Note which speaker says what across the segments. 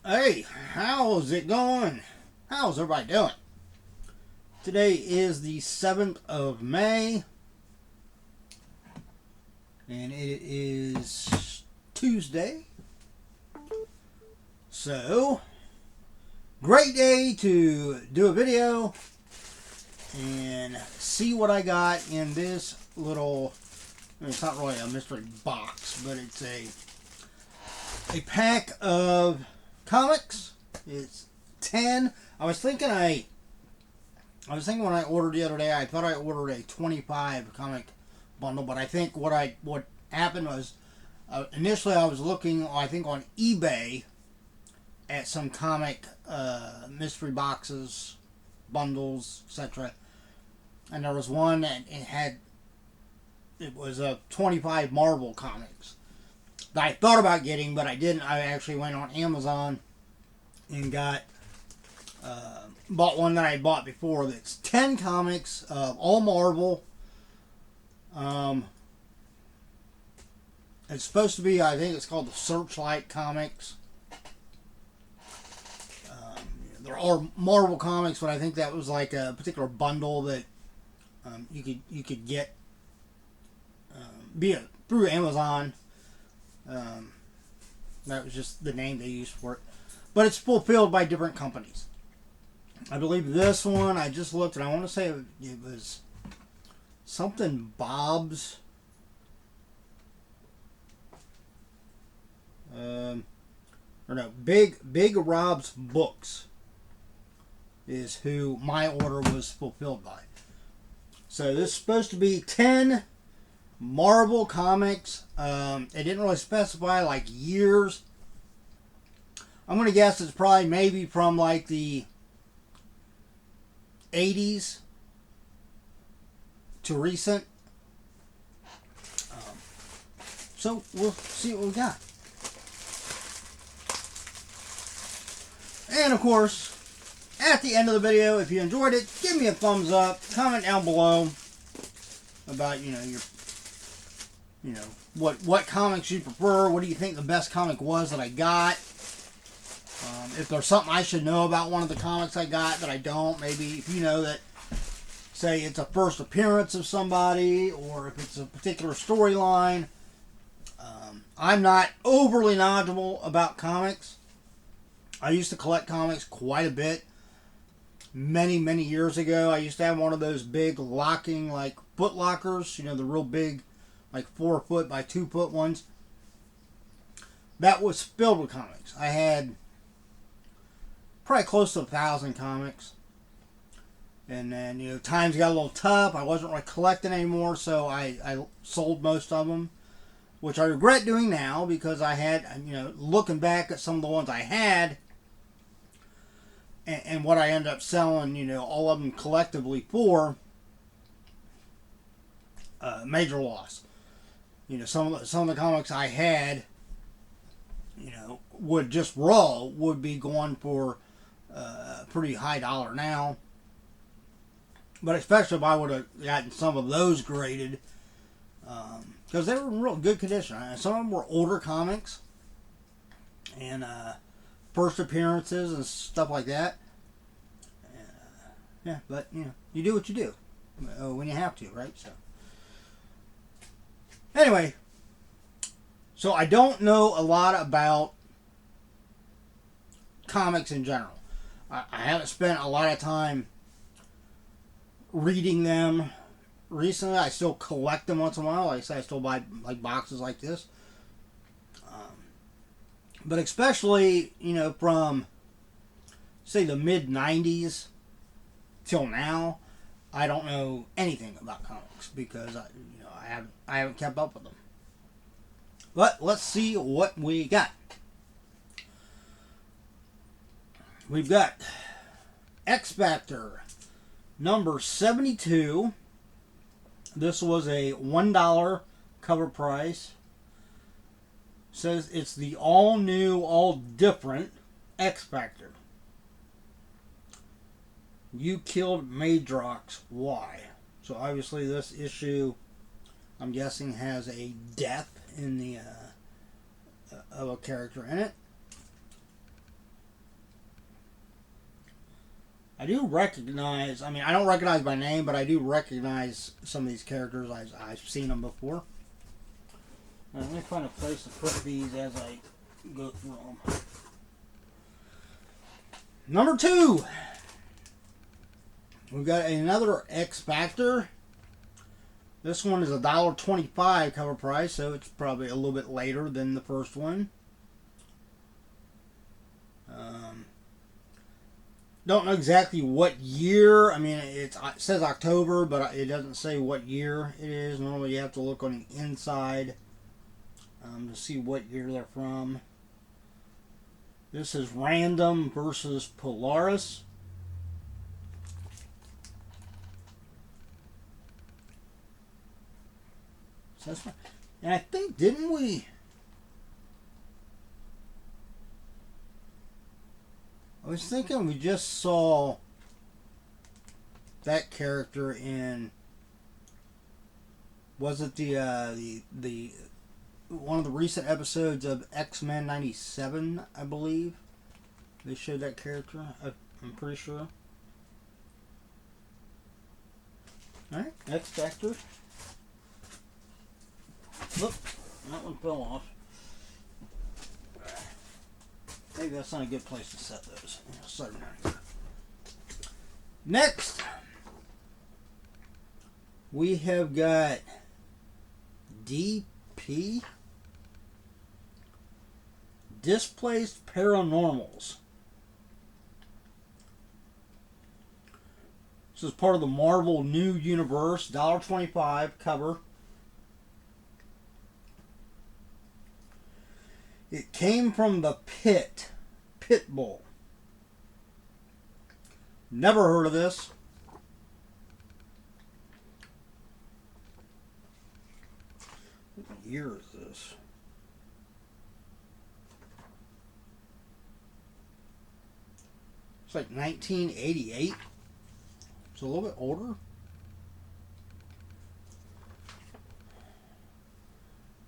Speaker 1: Hey, how's it going? How's everybody doing? Today is the 7th of May, and it is Tuesday. So, great day to do a video and see what I got in this little, it's not really a mystery box, but it's a pack of comics. It's 10. I was thinking when I ordered the other day, I thought I ordered a 25 comic bundle, but I think what happened was initially I was looking, I think, on eBay at some comic mystery boxes, bundles, etc. And there was one that it was a 25 Marvel comics that I thought about getting, but I didn't. I actually went on Amazon and bought one that I had bought before. That's 10 comics, all Marvel. It's supposed to be, I think it's called the Searchlight comics. There are Marvel comics, but I think that was like a particular bundle that you could get through Amazon. That was just the name they used for it. But it's fulfilled by different companies. I believe this one, I just looked, and I want to say it was something Bob's. Or no, Big Rob's Books is who my order was fulfilled by. So this is supposed to be 10 Marvel comics. It didn't really specify like years. I'm going to guess it's probably maybe from like the 80s to recent. So we'll see what we got. And of course, at the end of the video, if you enjoyed it, give me a thumbs up. Comment down below about what comics you prefer. What do you think the best comic was that I got? If there's something I should know about one of the comics I got that I don't, maybe if you know that, say it's a first appearance of somebody, or if it's a particular storyline. I'm not overly knowledgeable about comics. I used to collect comics quite a bit. Many years ago, I used to have one of those big locking, like, foot lockers. You know, the real big, like 4 foot by 2 foot ones. That was filled with comics. I had probably close to 1,000 comics. And then, times got a little tough. I wasn't really collecting anymore, so I sold most of them, which I regret doing now because I had, looking back at some of the ones I had and what I ended up selling, all of them collectively for major loss. Some of the comics I had, would be going for a pretty high dollar now. But especially if I would have gotten some of those graded, because they were in real good condition. Some of them were older comics and first appearances and stuff like that. Yeah, but you do what you do when you have to, right? So anyway, so I don't know a lot about comics in general. I haven't spent a lot of time reading them recently. I still collect them once in a while. Like I said, I still buy like boxes like this. But especially, from say the mid 90s till now, I don't know anything about comics because I haven't kept up with them. But let's see what we got. We've got X Factor number 72. This was a $1 cover price. Says it's the all new, all different X Factor. You killed Madrox. Why? So obviously this issue, I'm guessing, has a death in the of a character in it. I do recognize, I mean, I don't recognize by name, but I do recognize some of these characters. I've seen them before. Now, let me find a place to put these as I go through them. Number 2. We've got another X Factor. This one is $1.25 cover price, so it's probably a little bit later than the first one. Don't know exactly what year. I mean, it says October, but it doesn't say what year it is. Normally, you have to look on the inside to see what year they're from. This is Random versus Polaris. So that's fine. And I think, didn't we? I was thinking we just saw that character in, was it the one of the recent episodes of X-Men 97, I believe. They showed that character, I'm pretty sure. Alright, X Factor. Look, that one fell off. Maybe that's not a good place to set those. Set them down here. Next, we have got DP, Displaced Paranormals. This is part of the Marvel New Universe, $1.25 cover. It came from the Pitbull. Never heard of this. What year is this? It's like 1988. It's a little bit older.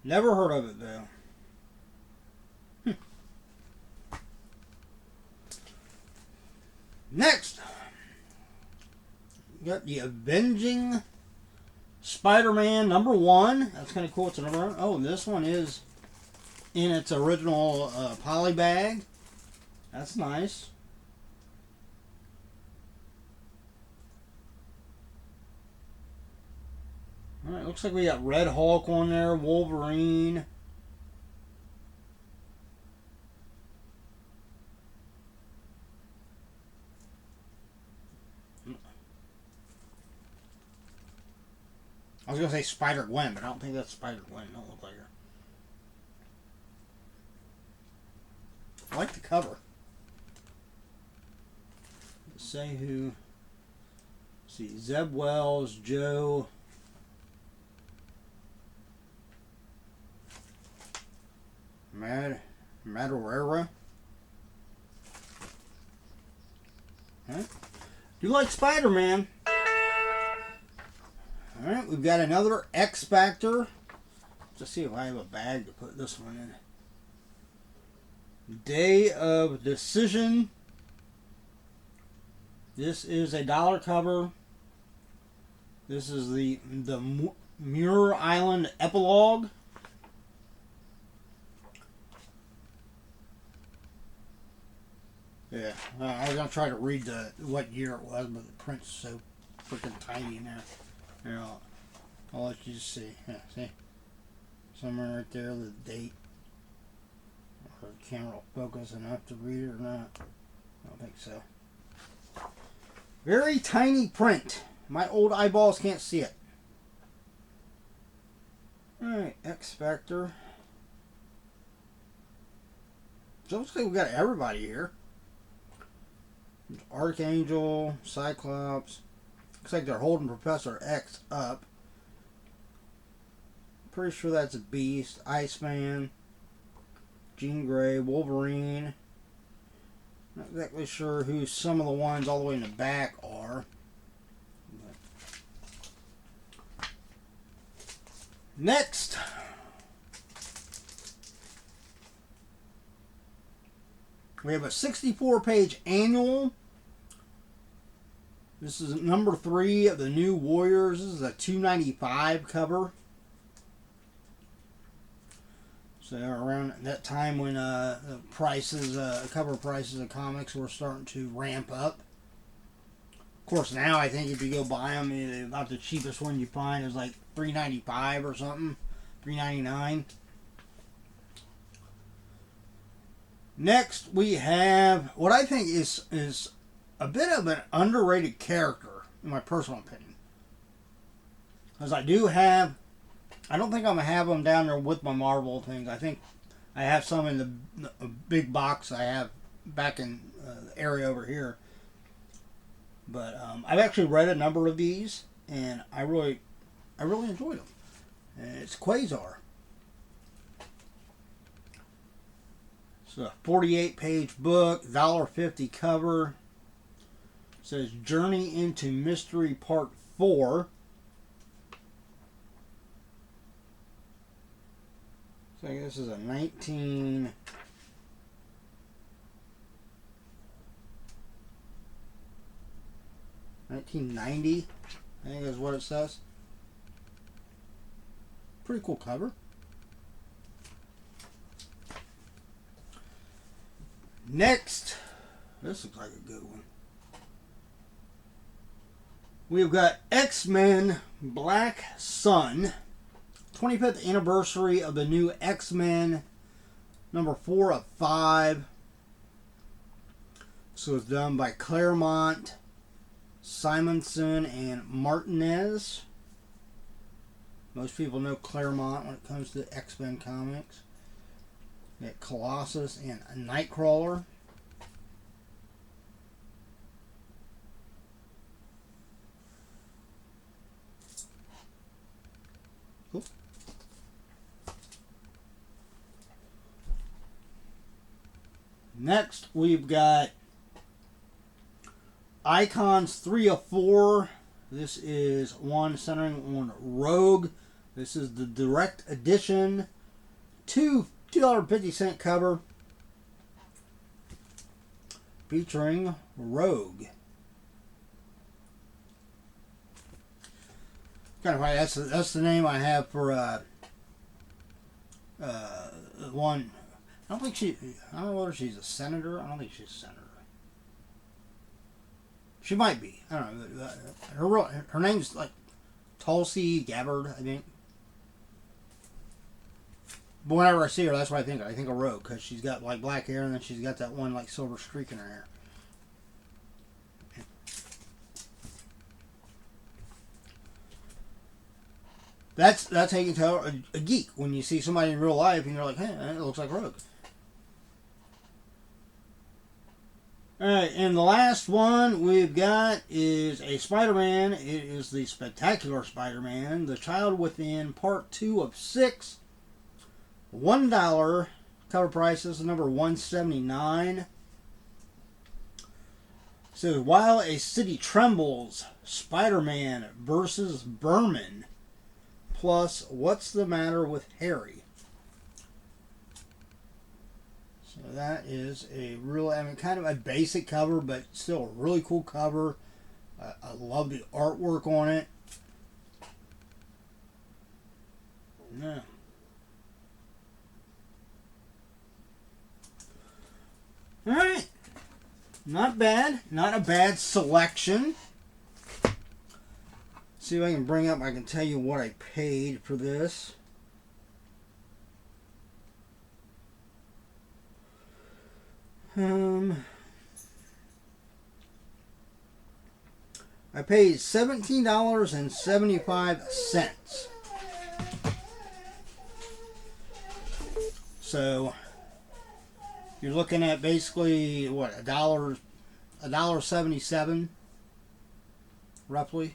Speaker 1: Never heard of it though. Next, we got the Avenging Spider-Man #1. That's kind of cool. It's a number 1. Oh, this one is in its original poly bag. That's nice. Alright, looks like we got Red Hulk on there, Wolverine. I was going to say Spider-Gwen, but I don't think that's Spider-Gwen. Don't look like her. I like the cover. Let's say who. Let's see, Zeb Wells, Joe. Madureira. Huh? You like Spider-Man? Alright, we've got another X Factor. Let's see if I have a bag to put this one in. Day of Decision. This is a $1 cover. This is the Muir Island epilogue. Yeah, I was going to try to read what year it was, but the print's so freaking tiny in there. Here, I'll let you see. Yeah, see? Somewhere right there, the date. Or the camera will focus enough to read it or not. I don't think so. Very tiny print. My old eyeballs can't see it. Alright, X Factor. So it looks like we got everybody here. Archangel, Cyclops. Looks like they're holding Professor X up. Pretty sure that's a Beast, Iceman, Jean Grey, Wolverine. Not exactly sure who some of the ones all the way in the back are. But next, we have a 64-page annual This is number 3 of the New Warriors. This is a $2.95 cover. So around that time when the prices, cover prices of comics were starting to ramp up. Of course, now I think if you go buy them, about the cheapest one you find is like $3.95 or something, $3.99. Next, we have what I think is a bit of an underrated character, in my personal opinion. Because I don't think I'm going to have them down there with my Marvel things. I think I have some in the big box I have back in the area over here. But I've actually read a number of these, and I really enjoyed them. And it's Quasar. It's a 48-page book, $1.50 cover. It says Journey into Mystery Part 4. So I guess this is a 1990, I think is what it says. Pretty cool cover. Next, this looks like a good one. We've got X-Men Black Sun, 25th anniversary of the new X-Men, number 4 of 5. So it's done by Claremont, Simonson, and Martinez. Most people know Claremont when it comes to X-Men comics. We got Colossus and Nightcrawler. Cool. Next, we've got Icons 3 of 4. This is one centering on Rogue. This is the direct edition. $2.50 cover. Featuring Rogue. Kind of funny. That's the name I have for one. I don't know whether she's a senator. I don't think she's a senator. She might be. I don't know. Her name's like Tulsi Gabbard, I think. But whenever I see her, that's what I think of. I think of Rogue, because she's got like black hair and then she's got that one like silver streak in her hair. That's how you can tell a geek when you see somebody in real life and you're like, hey, it looks like Rogue. Alright, and the last one we've got is a Spider-Man. It is the Spectacular Spider-Man, The Child Within, Part 2 of 6. $1. Cover price is number 179. It says, While a City Trembles, Spider-Man versus Berman. Plus, What's the Matter with Harry? So that is a real, kind of a basic cover, but still a really cool cover. I love the artwork on it. Yeah. Alright. Not bad. Not a bad selection. See if I can bring up, I can tell you what I paid for this. I paid $17.75. So you're looking at basically what, $1.77 roughly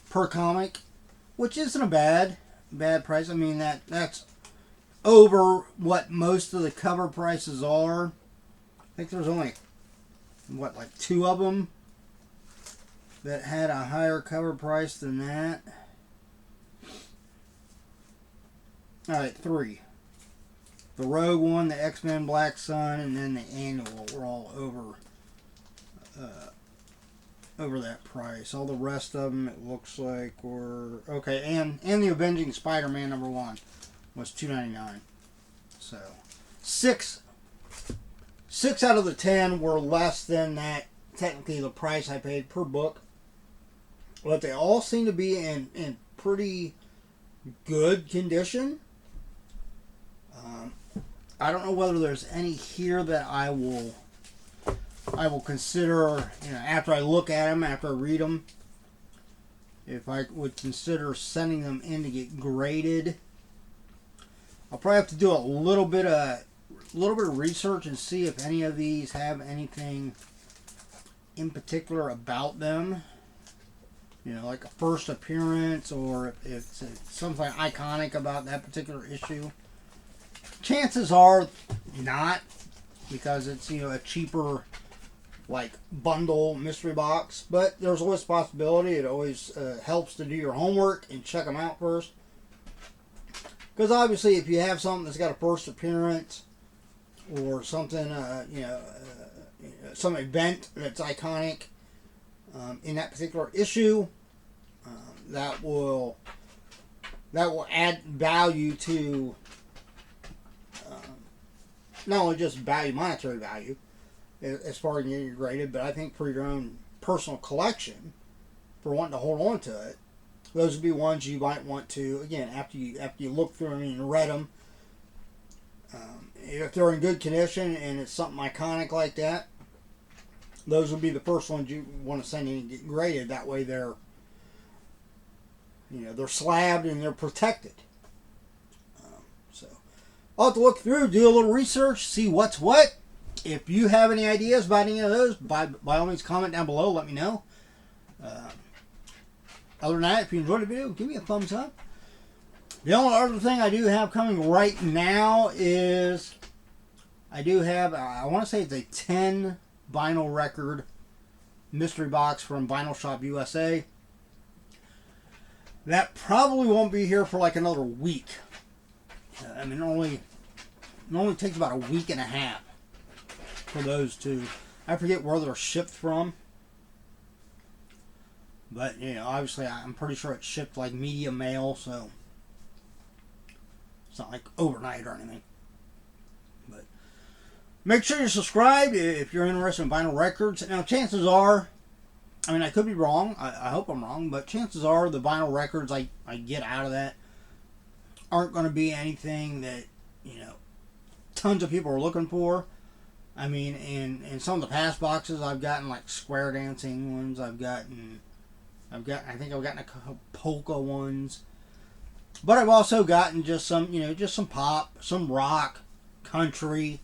Speaker 1: per comic, which isn't a bad price. I mean that's over what most of the cover prices are. I think there's only like 2 of them that had a higher cover price than that. Alright, 3. The Rogue one, the X-Men Black Sun, and then the annual were all over that price. All the rest of them, it looks like, were okay. And the Avenging Spider-Man #1 was $2.99. So six out of the 10 were less than that. Technically, the price I paid per book, but they all seem to be in pretty good condition. I don't know whether there's any here that I will consider, after I look at them, after I read them, if I would consider sending them in to get graded. I'll probably have to do a little bit of research and see if any of these have anything in particular about them. Like a first appearance, or if it's something iconic about that particular issue. Chances are not, because it's a cheaper bundle mystery box. But there's always a possibility. It always helps to do your homework and check them out first. Because obviously, if you have something that's got a first appearance or something, some event that's iconic in that particular issue, that will add value to not only just monetary value, as far as getting graded, but I think for your own personal collection, for wanting to hold on to it, those would be ones you might want to, again, after you look through them and read them, if they're in good condition and it's something iconic like that, those would be the first ones you want to send in and get graded. That way they're slabbed and they're protected. So I'll have to look through, do a little research, see what's what. If you have any ideas about any of those, by all means comment down below, let me know. Other than that, if you enjoyed the video, give me a thumbs up. The only other thing I do have coming right now is I do have, I want to say it's a 10 vinyl record mystery box from Vinyl Shop USA. That probably won't be here for like another week. I mean, it only takes about a week and a half for those two. I forget where they're shipped from. But, obviously I'm pretty sure it's shipped like media mail, so it's not like overnight or anything. But make sure you're subscribed if you're interested in vinyl records. Now, chances are, I mean, I could be wrong. I hope I'm wrong, but chances are the vinyl records I get out of that aren't going to be anything that, tons of people are looking for. I mean, in some of the past boxes, I've gotten like square dancing ones. I think I've gotten a couple polka ones. But I've also gotten just some, just some pop, some rock, country,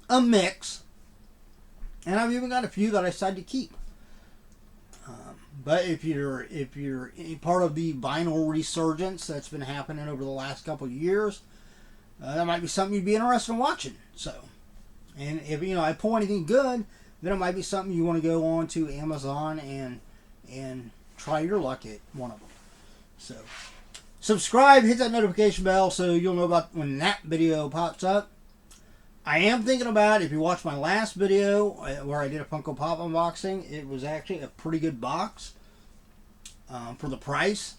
Speaker 1: a mix. And I've even got a few that I decided to keep. But if you're part of the vinyl resurgence that's been happening over the last couple of years, that might be something you'd be interested in watching. So, and if I pull anything good, then it might be something you want to go on to Amazon and try your luck at one of them. So, subscribe, hit that notification bell so you'll know about when that video pops up. I am thinking about, if you watched my last video where I did a Funko Pop unboxing, it was actually a pretty good box for the price.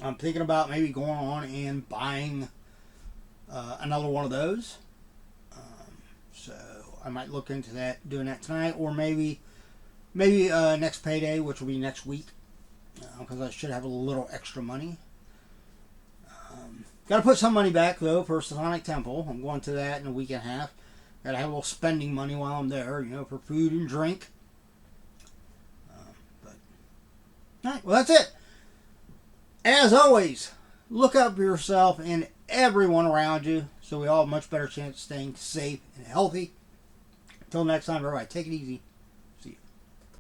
Speaker 1: I'm thinking about maybe going on and buying another one of those. So I might look into that, doing that tonight, or maybe next payday, which will be next week, because I should have a little extra money. Got to put some money back, though, for Sonic Temple. I'm going to that in a week and a half. Got to have a little spending money while I'm there, for food and drink. All right, well, that's it. As always, look out for yourself and everyone around you so we all have a much better chance of staying safe and healthy. Until next time, everybody, take it easy.